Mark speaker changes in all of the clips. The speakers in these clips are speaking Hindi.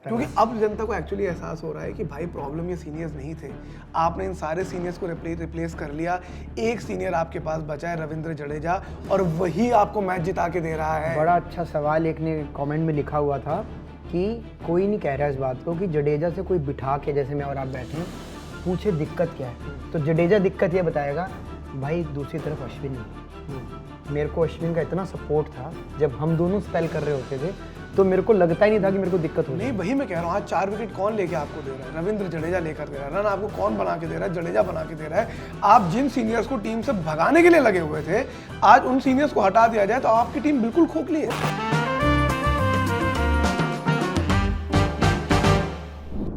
Speaker 1: लगता है।
Speaker 2: क्योंकि अब जनता को एक्चुअली एहसास हो रहा है कि भाई प्रॉब्लम ये सीनियर्स नहीं थे, आपने इन सारे सीनियर्स को रिप्लेस कर लिया, एक सीनियर आपके पास बचा है रविंद्र जडेजा, और वही आपको मैच जिता के दे रहा है।
Speaker 1: बड़ा अच्छा सवाल एक ने कमेंट में लिखा हुआ था कि कोई नहीं कह रहा इस बात को कि जडेजा से कोई बिठा के, जैसे मैं और आप बैठे हैं, पूछे दिक्कत क्या है, तो जडेजा दिक्कत ये बताएगा। भाई दूसरी तरफ अश्विन नहीं, मेरे को अश्विन का इतना सपोर्ट था जब हम दोनों स्पेल कर रहे होते थे, तो मेरे को लगता ही नहीं था कि मेरे को दिक्कत हो।
Speaker 2: नहीं वही मैं कह रहा हूँ, आज 4 विकेट कौन लेके आपको दे रहा है? रविंद्र जडेजा लेकर दे रहा है। रन आपको कौन बना के दे रहा है? जडेजा बना के दे रहा है। आप जिन सीनियर्स को टीम से भगाने के लिए लगे हुए थे, आज उन सीनियर्स को हटा दिया जाए तो आपकी टीम बिल्कुल खोखली है।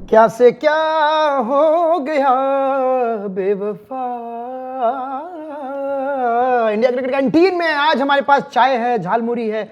Speaker 1: क्या से क्या हो गया बेवफा। इंडिया क्रिकेट कैंटीन में आज हमारे पास चाय है, झालमुरी है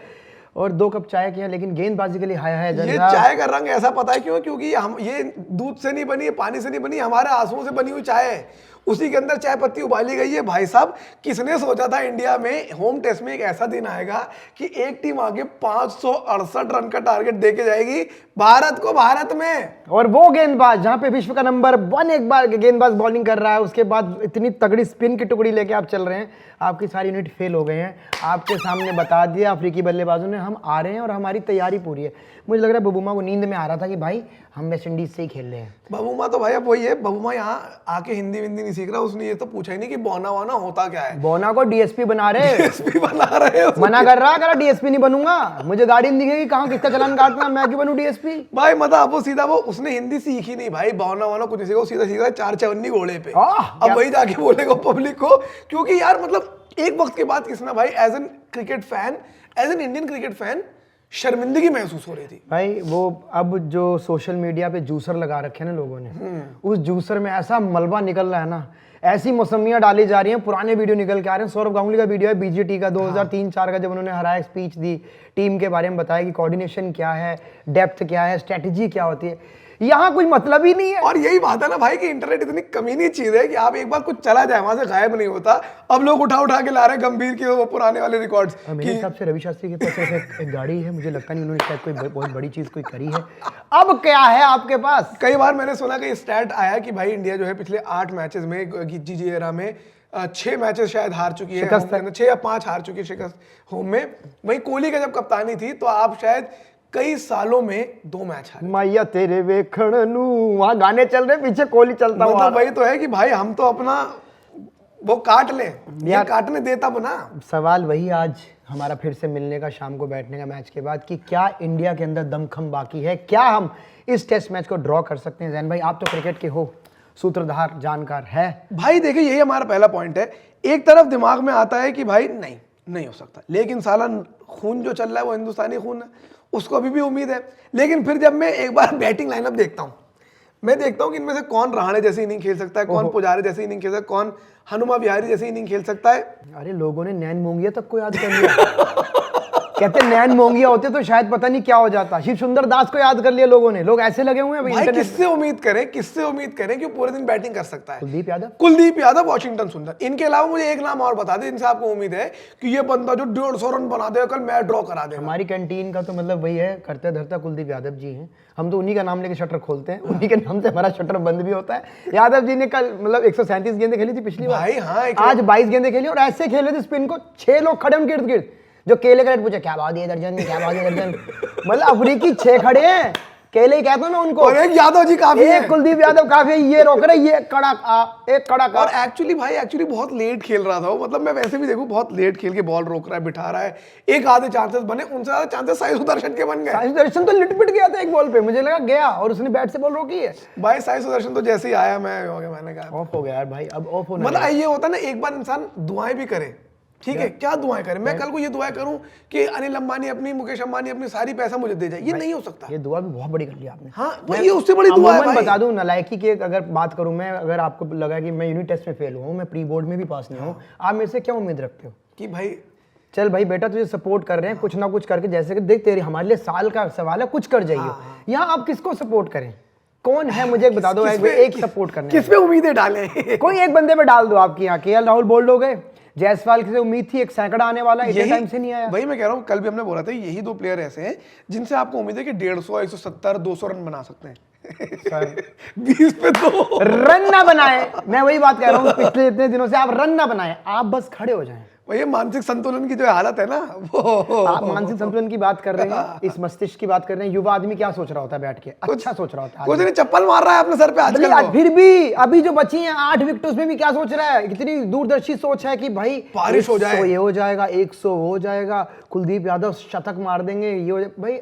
Speaker 1: और 2 कप चाय के हैं, लेकिन गेंदबाजी के लिए हाय हाय।
Speaker 2: ये चाय का रंग ऐसा पता है क्यों? क्योंकि हम ये दूध से नहीं बनी है, पानी से नहीं बनी, हमारे आंसुओं से बनी हुई चाय है, उसी के अंदर चाय पत्ती उबाली गई है। भाई साहब, किसने सोचा था इंडिया में होम टेस्ट में एक ऐसा दिन आएगा कि एक टीम आगे 568 रन का टारगेट देके जाएगी भारत को, भारत में।
Speaker 1: और वो गेंदबाज जहां पे विश्व का नंबर 1 एक बार गेंदबाज बॉलिंग कर रहा है, उसके बाद इतनी तगड़ी स्पिन की टुकड़ी लेके आप चल रहे हैं, आपकी सारी यूनिट फेल हो गए हैं। आपके सामने बता दिया अफ्रीकी बल्लेबाजों ने, हम आ रहे हैं और हमारी तैयारी पूरी है। मुझे लग रहा है बबूमा को नींद में आ रहा था कि भाई हम वेस्ट इंडीज से ही खेल रहे हैं।
Speaker 2: बबूमा तो भाई अब वही है, बबूमा यहाँ आके हिंदी विंदी नहीं सीख रहा, उसने ये तो पूछा ही नहीं कि बौना वाना होता क्या है।
Speaker 1: बौना को डीएसपी बना रहे,
Speaker 2: डीएसपी बना रहे हो।
Speaker 1: मना कर रहा है, डीएसपी नहीं बनूंगा, मुझे गाड़ी नहीं दिखेगी, कहाँ किसका चलान काटना, मैं क्यों बनूं डीएसपी।
Speaker 2: भाई मतलब वो सीधा वो उसने हिंदी सीखी नहीं भाई, बौना वाना कुछ नहीं सीखा, सीधा सीधा 454 घोड़े पे। अब वही जाके बोलेगा पब्लिक को, क्योंकि यार मतलब एक वक्त के बाद किसना भाई as an cricket fan, as an Indian cricket fan शर्मिंदगी महसूस हो रही थी।
Speaker 1: भाई वो अब जो सोशल मीडिया पे जूसर लगा रखे हैं ना लोगों ने, उस जूसर में ऐसा मलबा निकल रहा है ना, ऐसी मौसमियां डाली जा रही हैं, पुराने वीडियो निकल के आ रहे हैं। सौरव गांगुली का वीडियो है बीजीटी का 2003-4 का, जब उन्होंने हराया, स्पीच दी, टीम के बारे में बताया कि कोऑर्डिनेशन क्या है, डेप्थ क्या है, स्ट्रेटेजी क्या होती है। यहाँ कुछ मतलब ही नहीं है।
Speaker 2: और यही बात है ना भाई कि इंटरनेट इतनी कमीनी चीज है कि आप एक बार कुछ चला जाए वहां से गायब नहीं होता। अब लोग उठा उठा के ला रहे हैं गंभीर के वो पुराने वाले रिकॉर्ड्स।
Speaker 1: मेरे हिसाब से रवि शास्त्री के पास सिर्फ एक गाड़ी है, मुझे लगता नहीं उन्होंने शायद कोई बहुत बड़ी चीज कोई करी है। अब क्या है आपके पास?
Speaker 2: कई बार मैंने सुना कि स्टैट आया कि भाई इंडिया जो है पिछले 8 मैचेस में जीजी एरा में 6 मैचेस शायद हार चुकी है, 6 या 5 हार चुकी है शिकस्त होम में। वहीं कोहली का जब कप्तानी थी तो आप शायद कई सालों में 2 मैच हारे।
Speaker 1: मैया तेरे वेखण नू, वहां गाने चल रहे, पीछे कोहली चलता हुआ।
Speaker 2: मतलब वही तो है कि भाई हम तो अपना वो काट लें, ये काटने देता बना।
Speaker 1: सवाल वही आज हमारा फिर से मिलने का, शाम को बैठने का मैच के बाद, कि क्या इंडिया के अंदर दमखम बाकी है, क्या हम इस टेस्ट मैच को ड्रॉ कर सकते हैं। जैन भाई आप तो क्रिकेट के हो, सूत्रधार, जानकार है।
Speaker 2: भाई देखिए यही हमारा पहला पॉइंट है। एक तरफ दिमाग में आता है कि भाई नहीं हो सकता, लेकिन साला खून जो चल रहा है वो हिंदुस्तानी खून है, उसको अभी भी उम्मीद है। लेकिन फिर जब मैं एक बार बैटिंग लाइनअप देखता हूँ, मैं देखता हूँ कि इनमें से कौन रहाणे जैसे इनिंग खेल सकता है, कौन पुजारी जैसे इनिंग खेल सकता है, कौन हनुमा विहारी जैसे इनिंग खेल सकता है।
Speaker 1: अरे लोगों ने नैन मोंगिया तक को याद कर लिया। कहते नैन मोंगिया होते तो शायद पता नहीं क्या हो जाता। शिव सुंदर दास को याद कर लिया लोगों ने। लोग ऐसे लगे हुए हैं
Speaker 2: भाई किससे उम्मीद करें कि पूरे दिन बैटिंग कर सकता है? कुलदीप यादव, वाशिंगटन सुंदर। इनके अलावा मुझे एक नाम और बता दे जिनसे आपको उम्मीद है कि ये बंदा जो 150 रन बना देगा कल मैच ड्रॉ करा देगा।
Speaker 1: हमारी कैंटीन का तो मतलब वही है, करते धरता कुलदीप यादव जी हैं। हम तो उन्हीं का नाम लेके शटर खोलते हैं, उन्हीं के नाम से हमारा शटर बंद भी होता है। यादव जी ने कल मतलब 137 गेंदें खेली थी पिछली बार, आज 22 गेंदें खेली और ऐसे खेले थे स्पिन को, 6 लोग खड़े उनके इर्द गिर्द। जो केले का रेट पूछे क्या भाव दिए दर्जन, क्या भाव दिए दर्जन, मतलब अफ्रीकी 6 खड़े हैं, केले ही कहते हैं ना उनको।
Speaker 2: और एक यादव जी काफी है,
Speaker 1: एक कुलदीप यादव काफी है, ये रोक रहे, ये एक कड़क।
Speaker 2: और एक्चुअली बहुत लेट खेल रहा था वो, मतलब मैं वैसे भी देखूं बहुत लेट खेल के बॉल रोक रहा है, बिठा रहा है। एक आधे चांसेस बने, उनसे ज्यादा चांसेस साई सुदर्शन के बन गए।
Speaker 1: साई सुदर्शन तो लिटपिट गया था एक बॉल पे, मुझे लगा गया और उसने बैट से बॉल रोकी है।
Speaker 2: भाई साई सुदर्शन तो जैसे ही आया मैंने कहा
Speaker 1: ऑफ हो गया यार भाई, अब ऑफ होना।
Speaker 2: मतलब ये होता ना, एक बार इंसान दुआएं भी करे, ठीक है, क्या दुआएं करें? मैं कल को ये दुआएं करूं कि अनिल अंबानी अपनी, मुकेश अंबानी अपनी सारी पैसा मुझे दे जाए, ये नहीं हो सकता।
Speaker 1: ये दुआ भी बहुत बड़ी कर ली आपने।
Speaker 2: हाँ, ये उससे बड़ी दुआ है भाई।
Speaker 1: बता दूं नालायकी की अगर बात करूं मैं, अगर आपको लगा कि मैं यूनिट टेस्ट में फेल हुआ हूं, मैं प्री बोर्ड में भी पास नहीं हूं, आप मेरे से क्या उम्मीद रखते हो
Speaker 2: कि भाई
Speaker 1: चल भाई बेटा तुझे सपोर्ट कर रहे हैं, कुछ ना कुछ करके, जैसे कि देख तेरे हमारे लिए साल का सवाल है, कुछ कर जाइए। यहाँ आप किसको सपोर्ट करें? कौन है मुझे बता दो, एक सपोर्ट करने
Speaker 2: किस पे उम्मीदें डालें?
Speaker 1: कोई एक बंदे पे डाल दो आपकी यहाँ के। राहुल बोल्ड हो गए, जायसवाल से उम्मीद थी एक सैकड़ा आने वाला, इतने टाइम से नहीं आया।
Speaker 2: वही मैं कह रहा हूँ, कल भी हमने बोला था यही 2 प्लेयर ऐसे हैं जिनसे आपको उम्मीद है कि 150, 170, 200 रन बना सकते हैं। 20 पे 2
Speaker 1: रन ना बनाए, मैं वही बात कह रहा हूँ, पिछले इतने दिनों से आप रन ना बनाए, आप बस खड़े हो जाएं।
Speaker 2: वही मानसिक संतुलन की जो हालत है ना, वो
Speaker 1: आप मानसिक संतुलन की बात कर रहे हैं, इस मस्तिष्क की बात कर रहे हैं। युवा आदमी क्या सोच रहा होता है बैठ के? अच्छा सोच रहा होता है।
Speaker 2: कुछ नहीं, चप्पल मार रहा है अपने सर पे आजकल।
Speaker 1: फिर भी अभी जो बची हैं 8 विकेट, उसमें भी क्या सोच रहा है? कितनी दूरदर्शी सोच है कि भाई
Speaker 2: बारिश हो जाए,
Speaker 1: ये हो जाएगा, 100 हो जाएगा, कुलदीप यादव शतक मार देंगे, ये हो जाए। भाई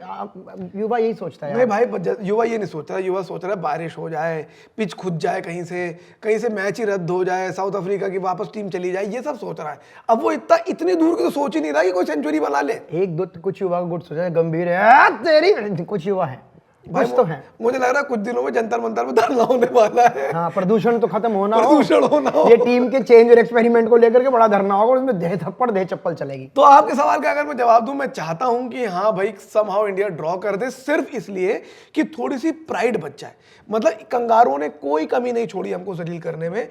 Speaker 1: युवा यही सोचता है।
Speaker 2: नहीं भाई, युवा ये नहीं सोच रहा, युवा सोच रहा है बारिश हो जाए, पिच खुद जाए, कहीं से मैच ही रद्द हो जाए, साउथ अफ्रीका की वापस टीम चली जाए, ये सब सोच रहा है। अब वो इतनी दूर की तो सोच ही नहीं रहा कि कोई सेंचुरी बना ले।
Speaker 1: एक दो कुछ युवा गुट सोचा है, गंभीर है तेरी, कुछ युवा है, कुछ तो है।
Speaker 2: मुझे लग रहा है कुछ दिनों में जंतर मंतर में धरना होने वाला है।
Speaker 1: हाँ, प्रदूषण तो खत्म होना
Speaker 2: हो।
Speaker 1: ये टीम के चेंज और एक्सपेरिमेंट को लेकर के बड़ा धरना होगा, उसमें दे थप्पड़ दे चप्पल चलेगी।
Speaker 2: तो आपके सवाल का अगर मैं जवाब दूं, मैं चाहता हूं कि हाँ भाई समहाउ इंडिया ड्रॉ कर दे, सिर्फ इसलिए कि थोड़ी सी प्राइड बच जाए। मतलब कंगारुओं ने कोई कमी नहीं छोड़ी हमको जलील करने में,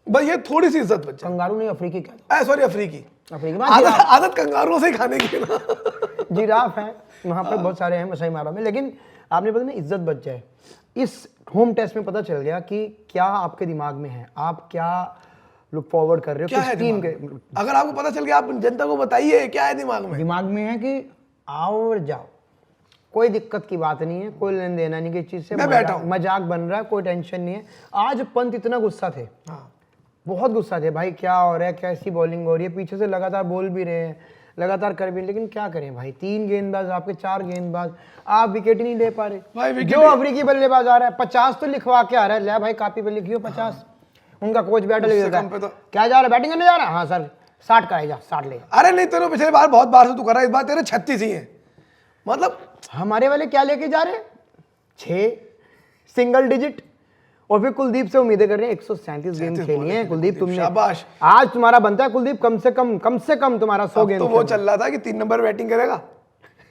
Speaker 2: बस ये थोड़ी सी इज्जत बच जाए।
Speaker 1: कंगारू नहीं, अफ्रीकी क्या,
Speaker 2: सॉरी अफ्रीकी
Speaker 1: जिराफ
Speaker 2: आदत कंगारुओं से खाने की ना।
Speaker 1: जिराफ है वहां पे, बहुत सारे हैं मसाई मारा में, लेकिन आपने पता ना इज्जत बच जाए। इस होम टेस्ट में पता चल गया कि क्या आपके दिमाग में है, आप क्या लुक फॉरवर्ड कर रहे हो,
Speaker 2: क्या है
Speaker 1: टीम के।
Speaker 2: अगर आपको पता चल गया, आप जनता को बताइए क्या है दिमाग में।
Speaker 1: दिमाग में है कि आओ और जाओ, कोई दिक्कत की बात नहीं है, कोई लेन देना नहीं किसी चीज से,
Speaker 2: मैं बैठा हूं,
Speaker 1: मजाक बन रहा है, कोई टेंशन नहीं है। आज पंत इतना गुस्सा थे,
Speaker 2: हाँ
Speaker 1: बहुत गुस्सा थे भाई, क्या हो रहा है, कैसी बॉलिंग हो रही है, पीछे से लगातार बोल भी रहे हैं, लगातार कर भी, लेकिन क्या करें भाई, 3 गेंदबाज आपके, 4 गेंदबाज, आप विकेट ही नहीं ले पा रहे। जो अफ्रीकी बल्लेबाज आ रहा है 50 तो लिखवा के आ रहा है, ले भाई कापी पे लिखियो 50। उनका कोच बैठा लेता है, क्या जा रहा है, बैटिंग करने जा रहा है, हाँ सर 60 का 60 ले।
Speaker 2: अरे नहीं, तेरे पिछले बार बहुत बार से तू कर रहा है, इस बार तेरे 36 ही है। मतलब
Speaker 1: हमारे वाले क्या लेके जा रहे हैं, 6 सिंगल डिजिट। और फिर कुलदीप से उम्मीदें कर रहे हैं, 137 गेंद खेली है कुलदीप, तुमने
Speaker 2: शाबाश,
Speaker 1: आज तुम्हारा बनता है कुलदीप, कम से कम तुम्हारा 100 गेंद।
Speaker 2: तो वो चल रहा था कि 3 नंबर बैटिंग करेगा,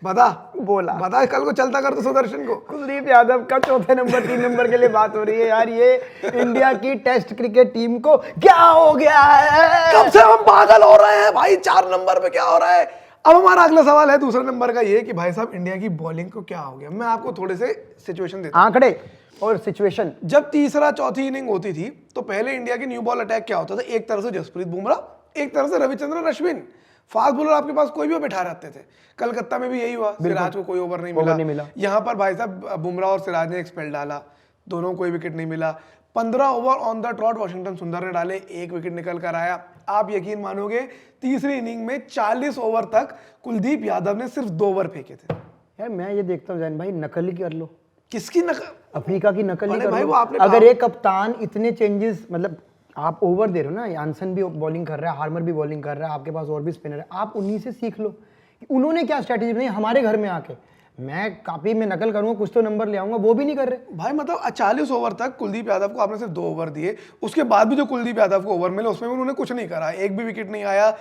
Speaker 2: बता कल को चलता कर तो सुदर्शन को।
Speaker 1: कुलदीप यादव का चौथे नंबर 3 नंबर के लिए बात हो रही है यार, ये इंडिया की टेस्ट क्रिकेट टीम को क्या हो गया है?
Speaker 2: कब से हम पागल हो रहे हैं भाई, 4 नंबर पे क्या हो रहा है। अब हमारा अगला सवाल है दूसरे नंबर का, ये कि भाई साहब इंडिया की बॉलिंग को क्या हो गया। मैं आपको थोड़े से सिचुएशन देता हूं,
Speaker 1: आंकड़े और सिचुएशन।
Speaker 2: जब तीसरा चौथी इनिंग होती थी तो पहले इंडिया की न्यू बॉल अटैक क्या होता था, एक तरफ से जसप्रीत बुमराह, एक तरफ से रविचंद्रन अश्विन, फास्ट बॉलर आपके पास कोई भी बैठा रहते थे। कलकत्ता में भी यही हुआ, सिराज को कोई ओवर नहीं मिला। यहाँ पर भाई साहब बुमराह और सिराज ने एक स्पेल डाला, दोनों को कोई विकेट नहीं मिला। 15 over on the trout Washington सुंदर ने डाले, 1 विकेट निकल कर आया। आप यकीन मानोगे, तीसरी इनिंग में 40 ओवर तक कुलदीप यादव ने सिर्फ 2 ओवर फेंके थे।
Speaker 1: यार मैं ये देखता हूँ जैन भाई, नकल ही कर लो।
Speaker 2: किसकी नकल?
Speaker 1: अफ्रीका की नकल ही कर
Speaker 2: भाई,
Speaker 1: लो।
Speaker 2: वो आपने
Speaker 1: अगर एक कप्तान इतने चेंजेस, मतलब आप ओवर दे रहे हो ना, यानसन भी बॉलिंग कर रहा है, हार्मर भी बॉलिंग कर रहा है, आपके पास और भी स्पिनर है, आप उन्हीं से सीख लो कि उन्होंने क्या स्ट्रैटेजी बनाई हमारे घर में आके। मैं कापी में नकल करूंगा, कुछ तो नंबर ले आऊंगा, वो भी नहीं कर रहे
Speaker 2: भाई। मतलब 40 ओवर तक कुलदीप यादव को आपने सिर्फ 2 ओवर दिए, उसके बाद भी जो कुलदीप यादव को ओवर मिले उसमें भी उन्होंने कुछ नहीं करा, एक भी विकेट नहीं आया।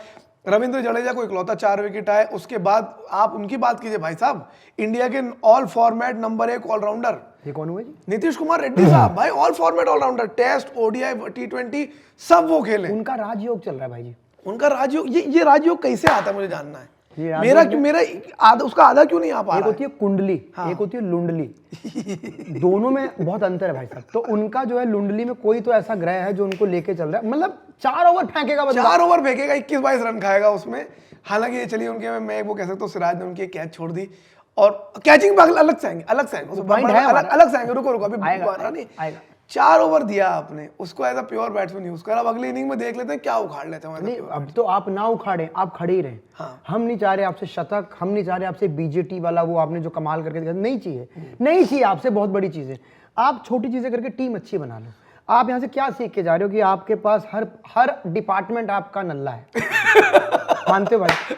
Speaker 2: रविंद्र जडेजा को इकलौता 4 विकेट आए। उसके बाद आप उनकी बात कीजिए भाई साहब, इंडिया के ऑल फॉर्मेट नंबर 1 ऑलराउंडर,
Speaker 1: ये कौन हुए जी?
Speaker 2: नीतीश कुमार रेड्डी साहब। भाई all format all-rounder, test, ODI, T20 सब वो खेले।
Speaker 1: उनका राजयोग चल रहा है भाई जी,
Speaker 2: उनका राजयोग। ये राजयोग कैसे आता है मुझे जानना है। मेरा उसका आधा क्यों नहीं आ पा रहा?
Speaker 1: एक होती है कुंडली, एक होती है लुंडली। दोनों में बहुत अंतर है भाई साहब। तो उनका जो है लुंडली में कोई तो ऐसा ग्रह है जो उनको लेके चल रहा है। मतलब 4 ओवर फेंकेगा,
Speaker 2: 4 ओवर फेंकेगा, 21-22 रन खाएगा उसमें। हालांकि ये चलिए उनके, मैं वो कह सकता हूँ सिराज ने उनकी कैच छोड़ दी, और कैचिंग पे अलग से आएंगे, अलग से आएंगे। रुको अभी
Speaker 1: आएगा।
Speaker 2: 4 ओवर दिया आपने उसको, as a pure batsman use करा। अब अगली इनिंग में देख लेते हैं क्या उखाड़ लेते हैं।
Speaker 1: नहीं, अब तो आप ना उखाड़े, आप खड़े ही रहे।
Speaker 2: हाँ।
Speaker 1: हम नहीं चाह रहे आपसे शतक, हम नहीं चाह रहे आपसे बीजेटी वाला वो आपने जो कमाल करके दिखा, नहीं चाहिए आपसे बहुत बड़ी चीजें। आप छोटी चीजें करके टीम अच्छी बना लो। आप यहाँ से क्या सीख के जा रहे हो कि आपके पास हर डिपार्टमेंट आपका नल्ला है। मानते हो भाई?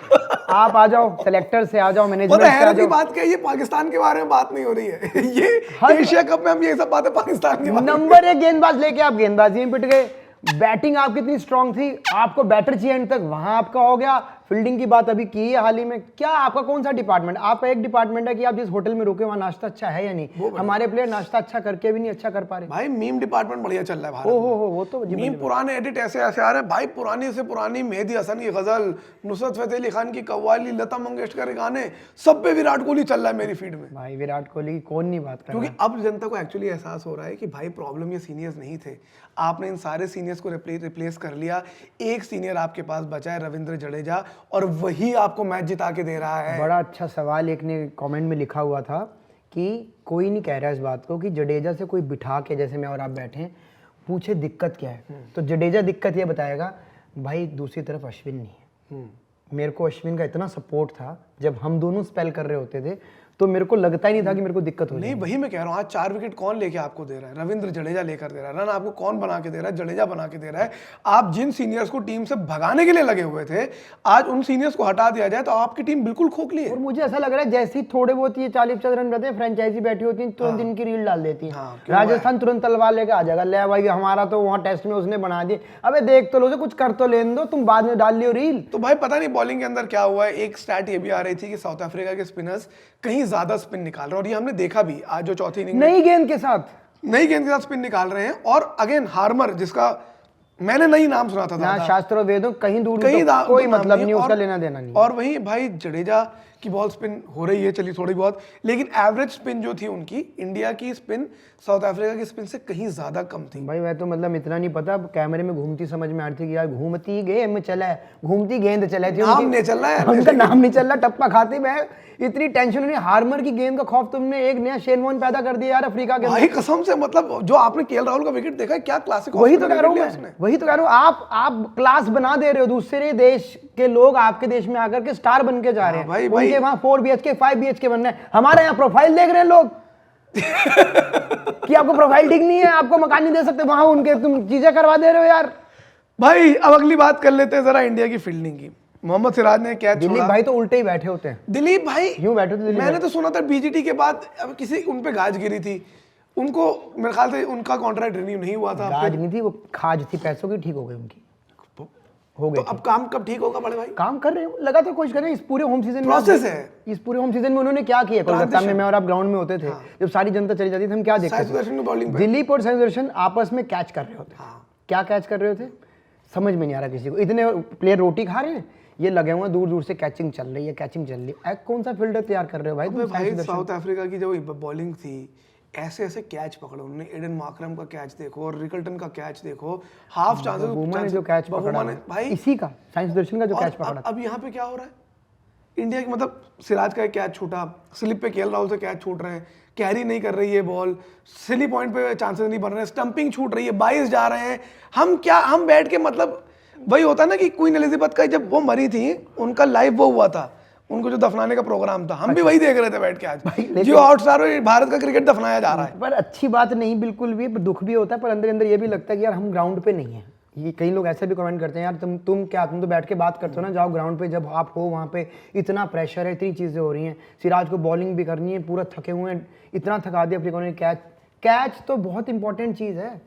Speaker 1: आप आ जाओ, सेलेक्टर से आ जाओ, मैनेजमेंट से आ जाओ।
Speaker 2: बात क्या है, ये पाकिस्तान के बारे में बात नहीं हो रही है। ये एशिया कप में हम ये सब बातें पाकिस्तान की
Speaker 1: नंबर 1 गेंदबाज लेके आप गेंदबाजी में पिट गए। बैटिंग आपकी इतनी स्ट्रांग थी, आपको बैटर चाहिए एंड तक, वहां आपका हो गया। फील्डिंग की बात अभी की है हाल ही में। क्या आपका कौन सा डिपार्टमेंट, आपका एक डिपार्टमेंट है कि आप जिस होटल में रुके वहाँ नाश्ता अच्छा है या नहीं। हमारे प्लेयर नाश्ता अच्छा करके भी नहीं अच्छा कर पा रहे
Speaker 2: भाई। मीम डिपार्टमेंट बढ़िया चल रहा है भारत में।
Speaker 1: वो तो
Speaker 2: मीम पुराने एडिट ऐसे ऐसे आ रहे हैं भाई, पुरानी से पुरानी मेहदी हसन की गजल, नुसरत फतेह अली खान की कव्वाली, लता मंगेशकर के गाने, सब पे विराट कोहली चल रहा है मेरी फीड में।
Speaker 1: भाई विराट कोहली की कौन नहीं बात कर रहा
Speaker 2: क्योंकि अब जनता को एक्चुअली एहसास हो रहा है कि भाई प्रॉब्लम ये सीनियर्स नहीं थे, आपने इन सारे सीनियर्स को रिप्लेस कर लिया। एक सीनियर आपके पास बचा है रविंद्र जडेजा, और वही आपको मैच जिता के दे रहा है।
Speaker 1: बड़ा अच्छा सवाल एक ने कमेंट में लिखा हुआ था कि कोई नहीं कह रहा इस बात को कि जडेजा से कोई बिठा के, जैसे मैं और आप बैठे हैं, पूछे दिक्कत क्या है, तो जडेजा दिक्कत ये बताएगा। भाई दूसरी तरफ अश्विन नहीं है। मेरे को अश्विन का इतना सपोर्ट था जब हम दोनों स्पेल कर रहे होते थे, तो मेरे को लगता ही नहीं था कि मेरे को दिक्कत हो
Speaker 2: नहीं, वही मैं कह रहा हूँ, आज 4 विकेट कौन लेके आपको दे रहा है? रविंद्र जडेजा लेकर दे रहा है। रन आपको कौन बना के दे रहा है? जडेजा बना के दे रहा है। आप जिन सीनियर्स को टीम से भगाने के लिए लगे हुए थे, आज उन सीनियर्स को हटा दिया जाए तो आपकी टीम बिल्कुल खोखली है।
Speaker 1: और मुझे ऐसा लग रहा है जैसे ही थोड़े बहुत ये 40-50 रन रहते हैं, फ्रेंचाइजी बैठी होती है, तुरंत इनकी रील डाल देती है। राजस्थान तुरंत तलवार लेके आ जाएगा, ले भाई हमारा तो वहाँ टेस्ट में उसने बना दिए। अबे देख तो लो, कुछ कर तो लेने दो, तुम बाद में डाल लियो रील।
Speaker 2: तो भाई पता नहीं बॉलिंग के अंदर क्या हुआ है। एक स्टैट ये भी आ रही थी कि साउथ अफ्रीका के स्पिनर्स कहीं ज्यादा स्पिन निकाल रहे हैं, और ये हमने देखा भी आज जो चौथी इनिंग
Speaker 1: नई गेंद के साथ
Speaker 2: स्पिन निकाल रहे हैं। और अगेन हार्मर, जिसका मैंने नई नाम सुना था,
Speaker 1: शास्त्रों वेदों कहीं दूर कोई मतलब नहीं, उसका लेना देना नहीं।
Speaker 2: और वहीं भाई जडेजा की बॉल स्पिन हो रही है, चली थोड़ी बहुत, लेकिन एवरेज स्पिन जो थी उनकी, इंडिया की स्पिन साउथ अफ्रीका की स्पिन से कहीं ज्यादा कम थी।
Speaker 1: भाई मैं तो मतलब इतना नहीं पता, कैमरे में घूमती समझ में आ रही थी कि यार घूमती गेंद चला है, घूमती गेंद चला थी,
Speaker 2: नाम नहीं चल रहा है,
Speaker 1: उनका नाम नहीं चल रहा, टप्पा खाते। मैं इतनी टेंशन नहीं, हार्मर की गेंद का खौफ तुमने एक नया शेन वॉर्न पैदा कर दिया यार अफ्रीका के।
Speaker 2: भाई कसम से, मतलब जो आपने केएल राहुल का विकेट देखा है, क्या क्लासिक।
Speaker 1: वही तो कह रहा हूँ मैं, वही तो कह रहा हूँ। आप क्लास बना दे रहे हो, दूसरे देश के लोग आपके देश में आकर के स्टार बन के जा रहे हैं। उनके वहां 4 BHK 5 BHK बनना है, हमारे यहाँ प्रोफाइल देख रहे हैं लोग कि आपको प्रोफाइल ठीक नहीं है, आपको मकान नहीं दे सकते, वहां उनके तुम चीजें करवा दे रहे हो यार।
Speaker 2: भाई अब अगली बात कर लेते हैं जरा इंडिया की फील्डिंग की। मोहम्मद सिराज ने क्या,
Speaker 1: दिलीप भाई तो उल्टे ही बैठे होते हैं।
Speaker 2: दिलीप भाई
Speaker 1: यूं बैठे थे।
Speaker 2: मैंने तो सुना था बीजीटी के बाद अब किसी उन पे गाज गिरी थी, उनको मेरे ख्याल से उनका कॉन्ट्रैक्ट रिन्यू नहीं हुआ था।
Speaker 1: गाज नहीं थी, वो खाज थी पैसों की, ठीक हो गई उनकी, हो गई।
Speaker 2: तो अब काम कब ठीक होगा बड़े भाई?
Speaker 1: काम कर रहे हो, लगातार कोशिश कर रहे हैं। इस पूरे होम सीजन
Speaker 2: प्रोसेस है।
Speaker 1: इस पूरे होम सीजन में उन्होंने क्या किया? कोलकाता में मैं और आप ग्राउंड में होते थे, जब सारी जनता चली जाती थी, हम क्या देखते थे? दिलीप और साई सुदर्शन आपस में कैच कर रहे होते। क्या कैच कर रहे होते समझ में नहीं आ रहा किसी को। इतने प्लेयर रोटी खा रहे हैं, ये लगे हुए दूर दूर से कैचिंग चल रही है, कैचिंग चल रही है। कौन सा फील्डर तैयार कर रहे हो भाई?
Speaker 2: भाई साउथ अफ्रीका की जो बॉलिंग थी, ऐसे ऐसे कैच पकड़े उन्होंने। एडन मार्करम का कैच देखो, और रिकल्टन का कैच देखो, हाफ चांसेस
Speaker 1: ने जो कैच पकड़ा भाई, इसी का साइंस दर्शन का जो कैच पकड़ा।
Speaker 2: अब यहाँ पे क्या हो रहा है इंडिया की, मतलब सिराज का एक कैच छूटा, स्लिप पे केएल राहुल से कैच छूट रहे हैं, कैरी नहीं कर रही है बॉल, सिली पॉइंट पे चांसेस नहीं बन रहे हैं, स्टंपिंग छूट रही है, 22 जा रहे हैं। हम बैठ के, मतलब वही होता है ना कि क्वीन एलिजाबेथ का जब वो मरी थी, उनका लाइव वो हुआ था, उनको जो दफनाने का प्रोग्राम था, हम भी वही देख रहे थे बैठ के। आज जो हॉटस्टार में भारत का क्रिकेट दफनाया जा रहा है।
Speaker 1: पर अच्छी बात नहीं बिल्कुल भी, दुख भी होता है, पर अंदर अंदर ये भी लगता है कि यार हम ग्राउंड पे नहीं है। ये कई लोग ऐसे भी कमेंट करते हैं, यार तुम तो बैठ के बात करते हो ना, जाओ ग्राउंड पे। जब आप हो वहाँ पे, इतना प्रेशर है, इतनी चीज़ें हो रही हैं, सिराज को बॉलिंग भी करनी है, पूरा थके हुए हैं, इतना थका दिया अफ्रीका ने। कैच तो बहुत इंपॉर्टेंट चीज़ है,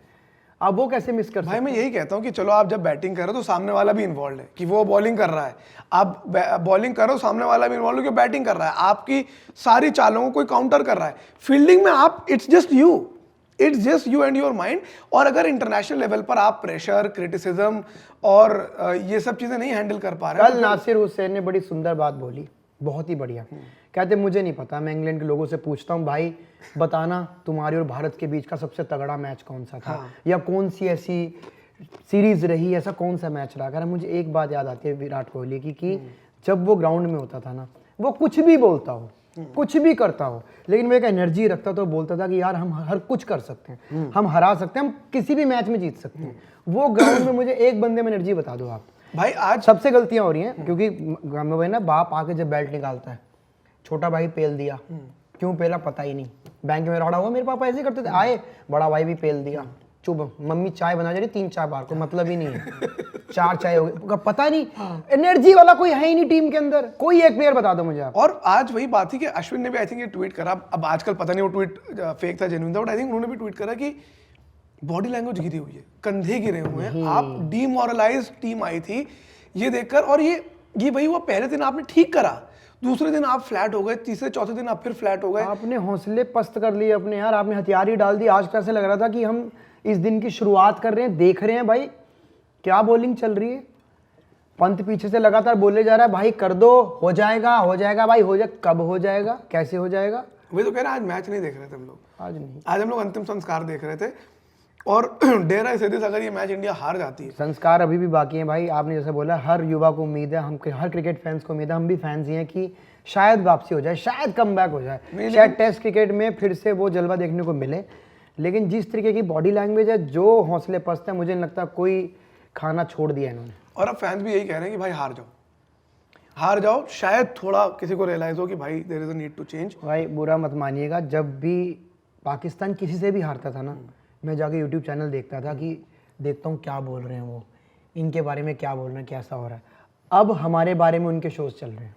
Speaker 1: अब वो कैसे मिस कर?
Speaker 2: भाई मैं यही कहता हूँ कि चलो आप जब बैटिंग करो तो सामने वाला भी इन्वॉल्व है, कि वो बॉलिंग कर रहा है, आप बॉलिंग करो, सामने वाला भी इन्वॉल्व है कि बैटिंग कर रहा है, आपकी सारी चालों को कोई काउंटर कर रहा है। फील्डिंग में आप it's just you and your mind. और अगर इंटरनेशनल लेवल पर आप प्रेशर, क्रिटिसिज्म और ये सब चीजें नहीं हैंडल कर पा रहे।
Speaker 1: कल नासिर हुसैन ने बड़ी सुंदर बात बोली, बहुत ही बढ़िया। कहते मुझे नहीं पता, मैं इंग्लैंड के लोगों से पूछता हूँ, भाई बताना तुम्हारे और भारत के बीच का सबसे तगड़ा मैच कौन सा था, या कौन सी ऐसी सीरीज रही, ऐसा कौन सा मैच रहा। अगर मुझे एक बात याद आती है विराट कोहली की, कि जब वो ग्राउंड में होता था ना, वो कुछ भी बोलता हो, कुछ भी करता हो, लेकिन वो एक एनर्जी रखता, तो बोलता था कि यार हम हर कुछ कर सकते हैं, हम हरा सकते हैं, हम किसी भी मैच में जीत सकते हैं। वो ग्राउंड में मुझे एक बंदे में एनर्जी बता दो आप
Speaker 2: भाई। आज
Speaker 1: सबसे गलतियां हो रही हैं, क्योंकि में ना बाप आके जब बेल्ट निकालता है, छोटा भाई पेल दिया, क्यों पेला पता ही नहीं, बैंक में रौड़ा हुआ, मेरे पापा ऐसे करते थे, आए बड़ा भाई भी पेल दिया, चुप, मम्मी चाय बना जा रही 3-4 बार, को मतलब ही नहीं है 4 चाय हो गई, पता नहीं। एनर्जी वाला कोई है ही नहीं टीम के अंदर, कोई एक प्लेयर बता दो मुझे आप।
Speaker 2: और आज वही बात थी कि अश्विन ने भी आई थिंक ये ट्वीट करा, अब आजकल पता नहीं वो ट्वीट फेक था जेन्युइन था, बट आई थिंक उन्होंने भी ट्वीट करा कि बॉडी लैंग्वेज गिरी हुई है, कंधे गिरे हुए हैं, आप डीमोरलाइज टीम आई थी ये देखकर। और ये ये वही हुआ, पहले दिन आपने ठीक करा, दूसरे दिन आप फ्लैट हो गए, तीसरे चौथे दिन आप फिर फ्लैट हो गए।
Speaker 1: आपने हौसले पस्त कर लिए अपने यार, आपने हथियार ही डाल दी। आज तो ऐसे लग रहा था कि हम इस दिन की शुरुआत कर रहे हैं, देख रहे हैं भाई क्या बॉलिंग चल रही है। पंत पीछे से लगातार बोले जा रहा है भाई कर दो, हो जाएगा भाई, हो जाए कब हो जाएगा, कैसे हो जाएगा।
Speaker 2: वही तो कह रहे हैं, आज मैच नहीं देख रहे थे हम लोग,
Speaker 1: आज नहीं,
Speaker 2: आज हम लोग अंतिम संस्कार देख रहे थे। और डेरा सीरीज अगर ये मैच इंडिया हार जाती है,
Speaker 1: संस्कार अभी भी बाकी है भाई। आपने जैसे बोला, हर युवा को उम्मीद है, हम हर क्रिकेट फैंस को उम्मीद है, हम भी फैंस ही हैं कि शायद वापसी हो जाए, शायद कमबैक हो जाए, शायद टेस्ट क्रिकेट में फिर से वो जलवा देखने को मिले। लेकिन जिस तरीके की बॉडी लैंग्वेज है, जो हौसले पस्त है, मुझे नहीं लगता कोई खाना छोड़ दिया इन्होंने।
Speaker 2: और अब फैंस भी यही कह रहे हैं कि भाई हार जाओ, शायद थोड़ा किसी को रियलाइज हो कि भाई there is a need to change.
Speaker 1: भाई बुरा मत मानिएगा, जब भी पाकिस्तान किसी से भी हारता था ना, मैं जाके यूट्यूब चैनल देखता था कि देखता हूँ क्या बोल रहे हैं वो, इनके बारे में क्या बोल रहे हैं, कैसा हो रहा है। अब हमारे बारे में उनके शोज चल रहे हैं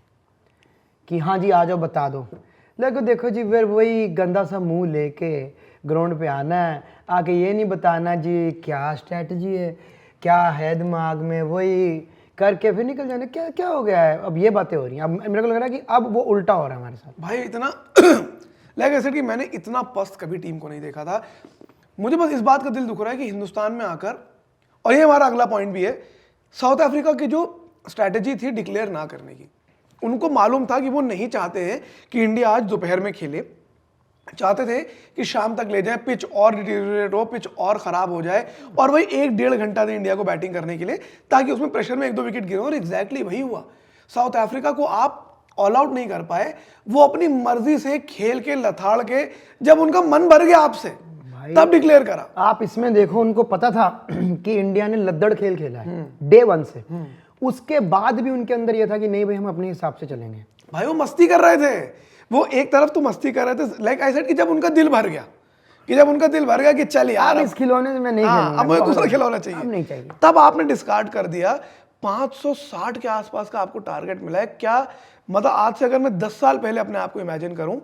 Speaker 1: कि हाँ जी आ जाओ बता दो। लेकिन देखो जी, फिर वही गंदा सा मुंह लेके ग्राउंड पे आना है, आके ये नहीं बताना जी क्या स्ट्रैटेजी है, क्या है दिमाग में, वही करके फिर निकल जाना। क्या क्या हो गया है, अब ये बातें हो रही हैं। अब मेरे को लग रहा है कि अब वो उल्टा हो रहा है हमारे साथ।
Speaker 2: भाई इतना लाइक ऐसे कि मैंने इतना पस्त कभी टीम को नहीं देखा था। मुझे बस इस बात का दिल दुख रहा है कि हिंदुस्तान में आकर, और ये हमारा अगला पॉइंट भी है, साउथ अफ्रीका की जो स्ट्रैटेजी थी डिक्लेयर ना करने की, उनको मालूम था कि वो नहीं चाहते हैं कि इंडिया आज दोपहर में खेले, चाहते थे कि शाम तक ले जाए, पिच और डिटेरियोरेट हो, पिच और ख़राब हो जाए, और वही 1-1.5 घंटा दे इंडिया को बैटिंग करने के लिए, ताकि उसमें प्रेशर में 1-2 विकेट गिरे। और एग्जैक्टली वही हुआ। साउथ अफ्रीका को आप ऑल आउट नहीं कर पाए, वो अपनी मर्जी से खेल के लथाड़ के, जब उनका मन भर गया आपसे तब डिक्लेयर करा।
Speaker 1: आप इसमें देखो, उनको पता था कि इंडिया ने लद्दड़ खेल खेला है डे 1 से, उसके बाद भी उनके अंदर यह था कि नहीं भाई हम अपने हिसाब से चलेंगे।
Speaker 2: भाई वो मस्ती कर रहे थे, वो एक तरफ तो मस्ती कर रहे थे, लाइक आई सेड कि जब उनका दिल भर गया कि चल यार
Speaker 1: इस खिलौने में नहीं खेलूंगा,
Speaker 2: अब मुझे दूसरा खिलौना चाहिए,
Speaker 1: अब नहीं चाहिए,
Speaker 2: तब आपने डिस्कार्ड कर दिया। 560 के आसपास का आपको टारगेट मिला है। क्या मतलब, आज से अगर मैं 10 साल पहले अपने आप को इमेजिन करूं,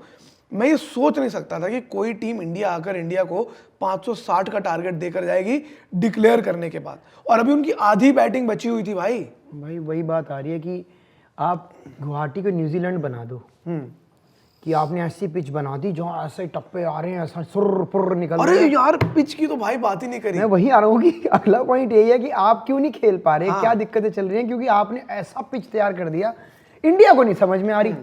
Speaker 2: मैं ये सोच नहीं सकता था कि कोई टीम इंडिया आकर इंडिया को 560 का टारगेट देकर जाएगी डिक्लेयर करने के बाद। और अभी उनकी आधी बैटिंग बची हुई थी। भाई
Speaker 1: वही बात आ रही है कि आप गुवाहाटी को न्यूजीलैंड बना दो, कि आपने ऐसी पिच बना दी जो ऐसे टप्पे आ रहे हैं, ऐसा सुर पुर निकल रहे हैं।
Speaker 2: अरे यार पिच की तो भाई बात ही नहीं करी।
Speaker 1: मैं वही आ रहा हूँ कि अगला पॉइंट यही है कि आप क्यों नहीं खेल पा रहे, क्या दिक्कतें चल रही हैं, क्योंकि आपने ऐसा पिच तैयार कर दिया, इंडिया को नहीं समझ में आ रही,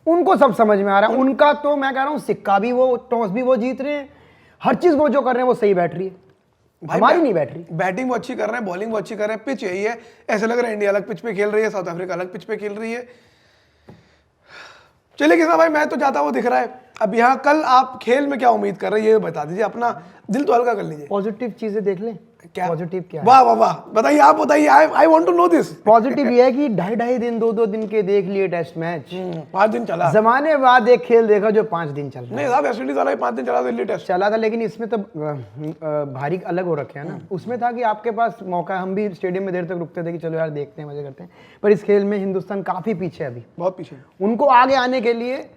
Speaker 1: उनको सब समझ में आ रहा है। उनका तो मैं कह रहा हूँ सिक्का भी वो, टॉस भी वो जीत रहे हैं, हर चीज वो जो कर रहे हैं वो सही बैठ रही है, हमारी नहीं बैठ रही।
Speaker 2: बैटिंग वो अच्छी कर रहे हैं, बॉलिंग वो अच्छी कर रहे हैं, पिच यही है। ऐसे लग रहा है इंडिया अलग पिच पे खेल रही है, साउथ अफ्रीका अलग पिच पे खेल रही है। चलिए किसान भाई, मैं तो जाता हुआ दिख रहा है। अब यहाँ कल आप खेल में क्या उम्मीद कर रहे हैं ये बता दीजिए, अपना दिल तो हल्का कर लीजिए।
Speaker 1: पॉजिटिव चीजें देख लें।
Speaker 2: क्या
Speaker 1: पॉजिटिव क्या है?
Speaker 2: वाह वाह वाह, बताइए, आप बताइए, I want to know this.
Speaker 1: Positive ये है कि 2.5 दिन 2 दिन के देख लिए टेस्ट मैच,
Speaker 2: 5 दिन चला,
Speaker 1: जमाने बाद एक खेल देखा जो 5 दिन चल रहा
Speaker 2: नहीं साहब, वेस्ट इंडीज वाला 5 दिन चला, दिल्ली टेस्ट
Speaker 1: चला था। लेकिन इसमें तो भारी अलग हो रखे हैं ना। उसमें था कि आपके पास मौका, हम भी स्टेडियम में देर तक रुकते थे कि चलो यार देखते हैं, मजे करते हैं। पर इस खेल में हिंदुस्तान काफी पीछे, अभी
Speaker 2: बहुत पीछे।
Speaker 1: उनको आगे आने के लिए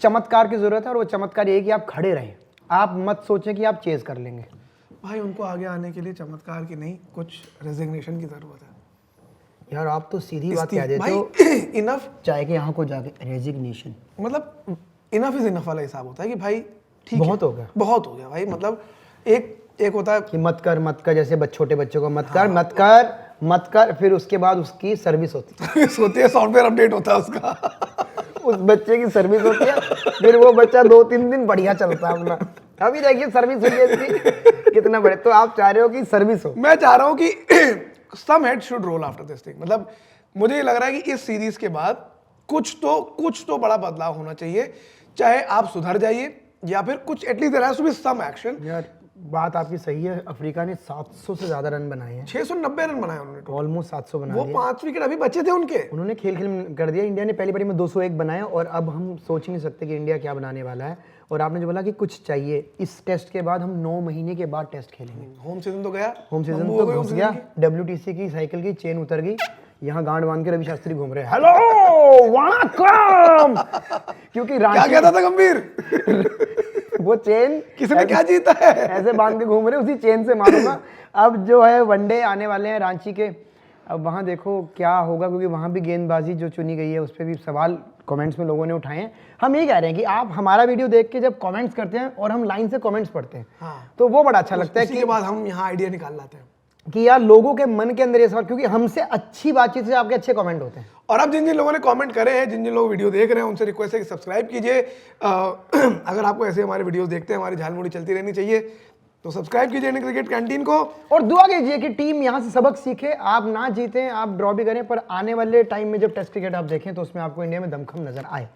Speaker 1: चमत्कार की जरूरत है, और वो चमत्कार ये है कि आप खड़े रहें, आप मत सोचें कि आप चेज कर लेंगे।
Speaker 2: भाई उनको आगे आने के लिए चमत्कार की नहीं, कुछ रेजिग्नेशन की जरूरत है।
Speaker 1: यार आप तो सीधी बात कह देते हो,
Speaker 2: इनफ
Speaker 1: चाहे कि यहाँ को जाके रेजिग्नेशन,
Speaker 2: मतलब इनफ इज इनफ वाला हिसाब होता है कि भाई ठीक
Speaker 1: बहुत हो गया,
Speaker 2: बहुत हो गया भाई। मतलब एक होता है
Speaker 1: कि मत कर, जैसे छोटे बच्चों को मत कर, फिर उसके बाद उसकी सर्विस होती
Speaker 2: है, सॉफ्टवेयर अपडेट होता है उसका
Speaker 1: उस बच्चे की सर्विस होती है, फिर वो बच्चा 2-3 दिन बढ़िया चलता है अपना। अभी देखिए सर्विस हुई है इसकी कितना बड़े, तो आप चाह रहे हो कि सर्विस हो।
Speaker 2: मैं चाह रहा हूँ कि some head should roll after this thing. मतलब मुझे ये लग रहा है कि इस सीरीज के बाद कुछ तो बड़ा बदलाव होना चाहिए, चाहे आप सुधर जाइए या फिर कुछ at least there has to be some action.
Speaker 1: यार बात आपकी सही है, अफ्रीका ने 700 से ज्यादा रन बनाए हैं,
Speaker 2: 690 रन बनाए उन्होंने,
Speaker 1: ऑलमोस्ट 700 बना
Speaker 2: वो
Speaker 1: दिए।
Speaker 2: 5 विकेट अभी बचे थे उनके,
Speaker 1: उन्होंने खेल कर दिया। इंडिया ने पहली पारी में 201 बनाए, और अब हम सोच ही नहीं सकते कि इंडिया क्या बनाने वाला है। और आपने जो बोला कि कुछ चाहिए, इस टेस्ट के बाद हम 9 महीने के बाद टेस्ट खेलेंगे।
Speaker 2: होम सीजन तो गया,
Speaker 1: होम सीजन तो घुस गया, WTC की साइकिल की चेन उतर गई, यहाँ गांड बांध के रवि शास्त्री घूम रहे हैं, हेलो वणक्कम, क्योंकि
Speaker 2: क्या कहता था गंभीर
Speaker 1: वो चेन
Speaker 2: किसने क्या जीता है,
Speaker 1: ऐसे बांध के घूम रहे, उसी चेन से मारूंगा। अब जो है वनडे आने वाले हैं रांची के, अब वहाँ देखो क्या होगा, क्योंकि वहाँ भी गेंदबाजी जो चुनी गई है उस पर भी सवाल कमेंट्स में लोगों ने उठाए हैं। हम ये कह रहे हैं कि आप हमारा वीडियो देख के जब कमेंट्स करते हैं और हम लाइन से कमेंट्स पढ़ते हैं,
Speaker 2: हाँ।
Speaker 1: तो वो बड़ा अच्छा लगता है
Speaker 2: उसके बाद हम यहाँ आइडिया निकाल लाते हैं
Speaker 1: कि यार लोगों के मन के अंदर ये सवाल, क्योंकि हमसे अच्छी बातचीत से आपके अच्छे कमेंट होते हैं।
Speaker 2: और अब जिन जिन लोगों ने कमेंट करे हैं, जिन जिन लोग वीडियो देख रहे हैं, उनसे रिक्वेस्ट है कि सब्सक्राइब कीजिए। अगर आपको ऐसे हमारे वीडियोस देखते हैं, हमारी झालमुड़ी चलती रहनी चाहिए, तो सब्सक्राइब कीजिए इंडियन क्रिकेट कैंटीन को
Speaker 1: और दुआ कीजिए कि टीम यहाँ से सबक सीखे। आप ना जीतें, आप ड्रॉ भी करें, पर आने वाले टाइम में जब टेस्ट क्रिकेट आप देखें तो उसमें आपको इंडिया में दमखम नजर आए।